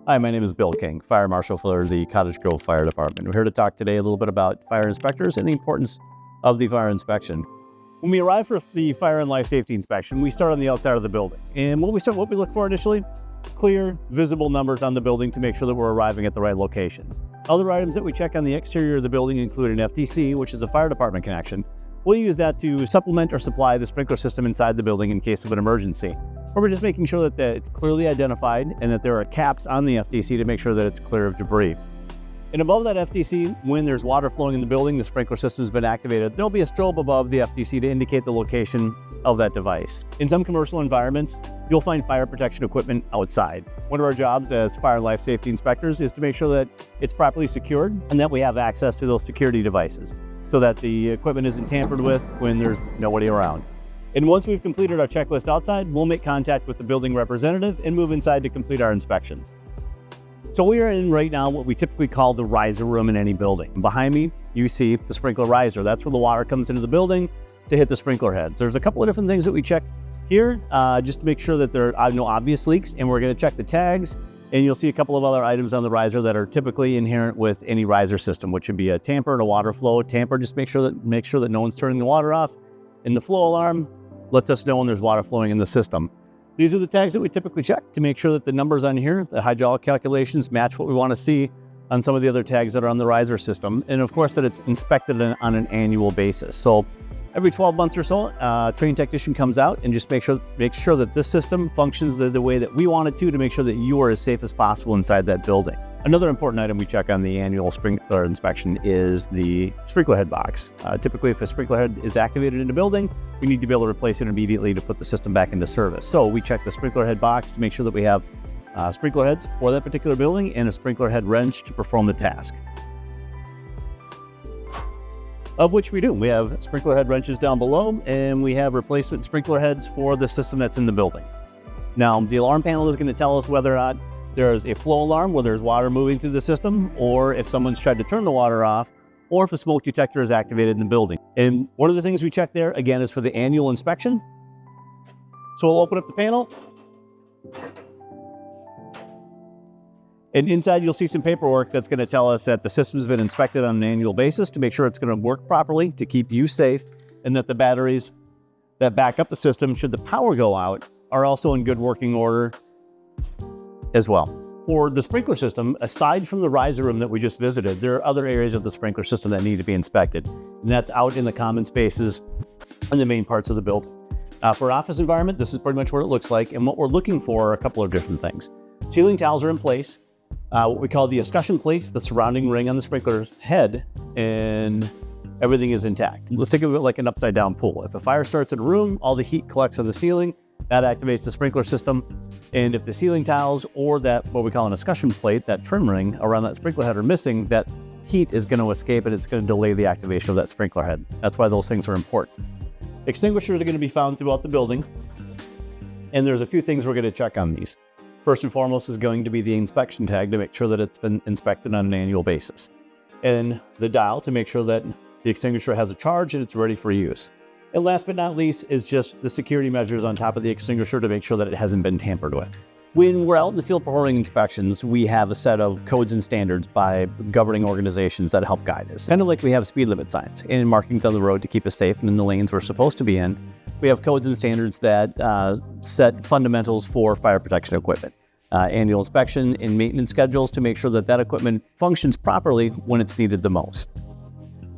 Hi, my name is Bill King, Fire Marshal for the Cottage Grove Fire Department. We're here to talk today a little bit about fire inspectors and the importance of the fire inspection. When we arrive for the fire and life safety inspection, we start on the outside of the building. And what we look for initially, clear, visible numbers on the building to make sure that we're arriving at the right location. Other items that we check on the exterior of the building include an FDC, which is a fire department connection. We'll use that to supplement or supply the sprinkler system inside the building in case of an emergency. Or we're just making sure that it's clearly identified and that there are caps on the FDC to make sure that it's clear of debris. And above that FDC, when there's water flowing in the building, the sprinkler system has been activated, there'll be a strobe above the FDC to indicate the location of that device. In some commercial environments, you'll find fire protection equipment outside. One of our jobs as fire and life safety inspectors is to make sure that it's properly secured and that we have access to those security devices so that the equipment isn't tampered with when there's nobody around. And once we've completed our checklist outside, we'll make contact with the building representative and move inside to complete our inspection. So we are in right now what we typically call the riser room in any building. Behind me, you see the sprinkler riser. That's where the water comes into the building to hit the sprinkler heads. There's a couple of different things that we check here just to make sure that there are no obvious leaks, and we're going to check the tags. And you'll see a couple of other items on the riser that are typically inherent with any riser system, which would be a tamper and a water flow. Tamper, just make sure that no one's turning the water off. And the flow alarm lets us know when there's water flowing in the system. These are the tags that we typically check to make sure that the numbers on here, the hydraulic calculations, match what we want to see on some of the other tags that are on the riser system. And of course that it's inspected on an annual basis. So every 12 months or so, a trained technician comes out and just make sure that this system functions the way that we want it to make sure that you are as safe as possible inside that building. Another important item we check on the annual sprinkler inspection is the sprinkler head box. Typically, if a sprinkler head is activated in a building, we need to be able to replace it immediately to put the system back into service. So we check the sprinkler head box to make sure that we have sprinkler heads for that particular building and a sprinkler head wrench to perform the task. Of which we do. We have sprinkler head wrenches down below, and we have replacement sprinkler heads for the system that's in the building. Now, the alarm panel is going to tell us whether or not there's a flow alarm where there's water moving through the system, or if someone's tried to turn the water off, or if a smoke detector is activated in the building. And one of the things we check there, again, is for the annual inspection. So we'll open up the panel. And inside, you'll see some paperwork that's going to tell us that the system's been inspected on an annual basis to make sure it's going to work properly to keep you safe, and that the batteries that back up the system, should the power go out, are also in good working order as well. For the sprinkler system, aside from the riser room that we just visited, there are other areas of the sprinkler system that need to be inspected, and that's out in the common spaces and the main parts of the building. For office environment, this is pretty much what it looks like, and what we're looking for are a couple of different things. Ceiling tiles are in place. What we call the escutcheon plates, the surrounding ring on the sprinkler head, and everything is intact. Let's think of it like an upside down pool. If a fire starts in a room, all the heat collects on the ceiling, that activates the sprinkler system. And if the ceiling tiles or that, what we call an escutcheon plate, that trim ring around that sprinkler head are missing, that heat is going to escape and it's going to delay the activation of that sprinkler head. That's why those things are important. Extinguishers are going to be found throughout the building. And there's a few things we're going to check on these. First and foremost is going to be the inspection tag to make sure that it's been inspected on an annual basis. And the dial to make sure that the extinguisher has a charge and it's ready for use. And last but not least is just the security measures on top of the extinguisher to make sure that it hasn't been tampered with. When we're out in the field performing inspections, we have a set of codes and standards by governing organizations that help guide us. Kind of like we have speed limit signs and markings on the road to keep us safe and in the lanes we're supposed to be in. We have codes and standards that set fundamentals for fire protection equipment. Annual inspection and maintenance schedules to make sure that that equipment functions properly when it's needed the most.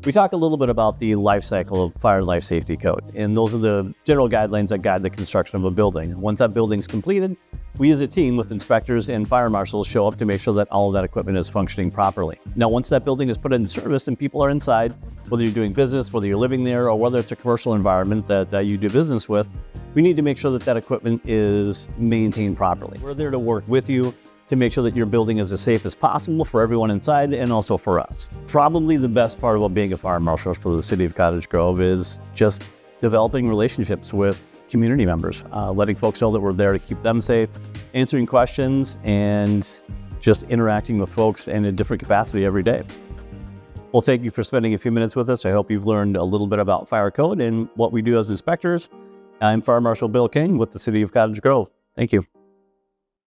We talk a little bit about the life cycle of fire and life safety code, and those are the general guidelines that guide the construction of a building. Once that building's completed, we as a team with inspectors and fire marshals show up to make sure that all of that equipment is functioning properly. Now, once that building is put into service and people are inside, whether you're doing business, whether you're living there, or whether it's a commercial environment that you do business with, we need to make sure that that equipment is maintained properly. We're there to work with you to make sure that your building is as safe as possible for everyone inside and also for us. Probably the best part about being a fire marshal for the city of Cottage Grove is just developing relationships with community members, letting folks know that we're there to keep them safe, answering questions, and just interacting with folks in a different capacity every day. Well, thank you for spending a few minutes with us. I hope you've learned a little bit about fire code and what we do as inspectors. I'm Fire Marshal Bill King with the city of Cottage Grove. Thank you.